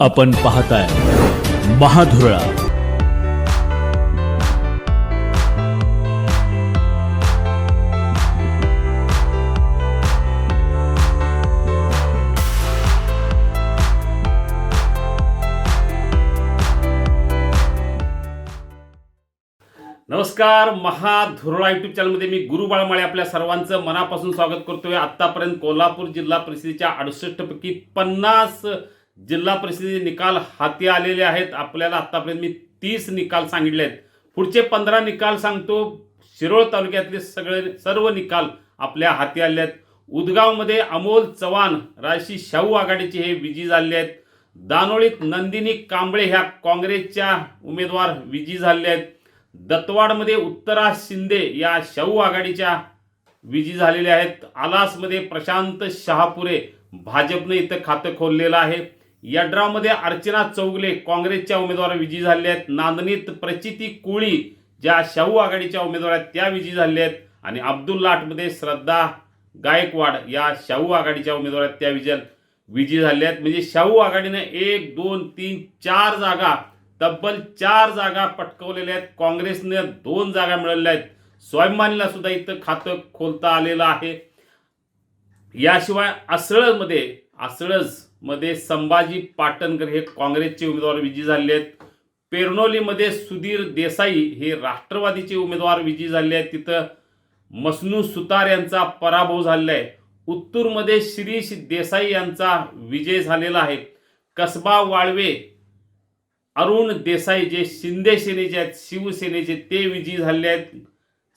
आपण पाहताय महाधुरळा. नमस्कार. महाधुरळा यूट्यूब चॅनलमध्ये मी गुरु बाळमाळे आपल्या सर्वांचं मनापासून स्वागत करतोय. आतापर्यंत कोल्हापूर जिल्हा परिषदेच्या 68 पैकी 50 जिल्हा परिषदेचे निकाल हाती आलेले आहेत. आपल्याला आतापर्यंत मी 30 निकाल सांगितले आहेत. पुढचे 15 निकाल सांगतो. शिरोळ तालुक्यातले सर्व निकाल आपल्या हाती आले आहेत. उदगावमध्ये अमोल चव्हाण राशी शाहू आघाडीचे हे विजयी झाले आहेत. दानोळीत नंदिनी कांबळे ह्या काँग्रेसच्या उमेदवार विजयी झाले आहेत. दत्तवाडमध्ये उत्तरा शिंदे या शाहू आघाडीच्या विजयी झालेल्या आहेत. आलासमध्ये प्रशांत शहापुरे भाजपने इथं खातं खोललेलं आहे. यड्रावमध्ये अर्चना चौगले काँग्रेसच्या उमेदवार विजयी झाले आहेत. नांदणीत प्रचिती कोळी ज्या शाहू आघाडीच्या उमेदवार आहेत त्या विजयी झाल्या आहेत. आणि अब्दुल्लाटमध्ये श्रद्धा गायकवाड या शाहू आघाडीच्या उमेदवार आहेत त्या विजयी झाल्या आहेत. म्हणजे शाहू आघाडीने 1, 2, 3, 4 जागा तब्बल 4 जागा पटकवलेल्या आहेत. काँग्रेसने 2 जागा मिळवलेल्या आहेत. स्वाभिमानीला सुद्धा इथं खातं खोलता आलेलं आहे. याशिवाय असळजमध्ये संभाजी पाटणकर हे काँग्रेसचे उमेदवार विजयी झाले आहेत. पेरनोलीमध्ये सुधीर देसाई हे राष्ट्रवादीचे उमेदवार विजयी झाले आहेत. तिथं मसनू सुतार यांचा पराभव झालेला आहे. उत्तूरमध्ये शिरीष देसाई यांचा विजय झालेला आहे. कसबा वाळवे अरुण देसाई जे शिंदे सेनेचे आहेत शिवसेनेचे ते विजयी झाले आहेत.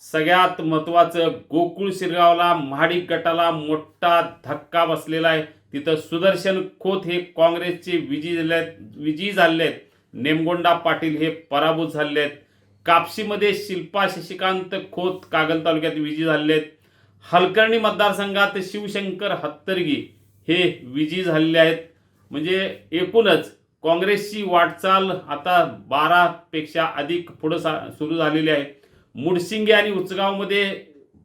सगळ्यात महत्त्वाचं गोकुळ शिरगावला महाडिक गटाला मोठा धक्का बसलेला आहे. तिथं सुदर्शन खोत हे काँग्रेसचे विजयी झाले आहेत. नेमगोंडा पाटील हे पराभूत झाले आहेत. कापशीमध्ये शिल्पा शशिकांत खोत कागल तालुक्यात विजयी झाले आहेत. हलकर्णी मतदारसंघात शिवशंकर हत्तरगी हे विजयी झालेले आहेत. म्हणजे एकूणच काँग्रेसची वाटचाल आता 12 पेक्षा अधिक पुढे सुरू झालेली आहे. मुडशिंगे आणि उचगावमध्ये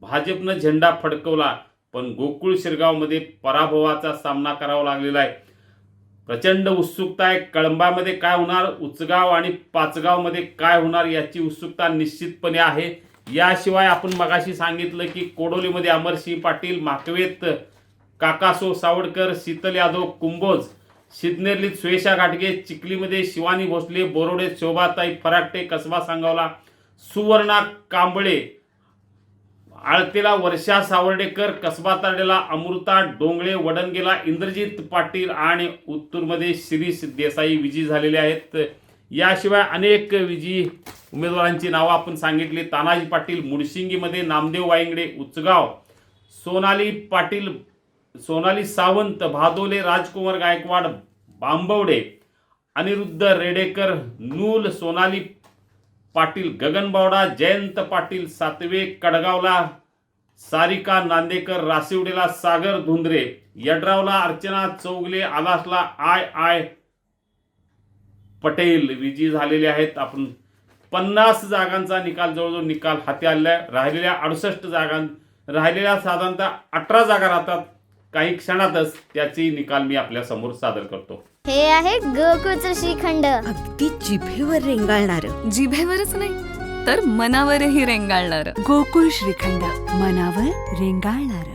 भाजपनं झेंडा फडकवला, पण गोकुळ शिरगावमध्ये पराभवाचा सामना करावा लागलेला आहे. प्रचंड उत्सुकता आहे. कळंबामध्ये काय होणार, उचगाव आणि पाचगावमध्ये काय होणार याची उत्सुकता निश्चितपणे आहे. याशिवाय आपण मगाशी सांगितलं की कोडोलीमध्ये अमरसिंह पाटील, माकवेत काकासो सावडकर, शीतल यादव कुंभोज, सिद्धनेरलीत सुयशा घाटगे, चिखलीमध्ये शिवानी भोसले, बोरोडेत शोभाताई फराकटे, कसबा सांगवला सुवर्णा कांबळे, आळतेला वर्षा सावर्डेकर, कसबा तारडेला अमृता डोंगळे, वडणगेला इंद्रजित पाटील आणि उत्तूरमध्ये शिरीष देसाई विजयी झालेले आहेत. याशिवाय अनेक विजयी उमेदवारांची नावं आपण सांगितली. तानाजी पाटील मुडशिंगीमध्ये, नामदेव वायंगडे उचगाव, सोनाली सावंत भादोले, राजकुमार गायकवाड बांबवडे, अनिरुद्ध रेडेकर नूल, सोनाली पाटील गगनबावडा, जयंत पाटील सातवे कडगावला, सारिका नांदेकर रासिवडेला, सागर धुंद्रे यड्रावला, अर्चना चौगले, आलासला आय पटेल विजयी झालेले आहेत. आपण 50 जागांचा जवळजवळ निकाल हाती आलेला. राहिलेल्या साधारणतः 18 जागा राहतात. काही क्षणातच त्याची निकाल मी आपल्या समोर सादर करतो. हे आहे गोकुळचं श्रीखंड. अगदी जिभेवर रेंगाळणार. जिभेवरच नाही तर मनावरही रेंगाळणार. गोकुळ श्रीखंड, मनावर रेंगाळणार.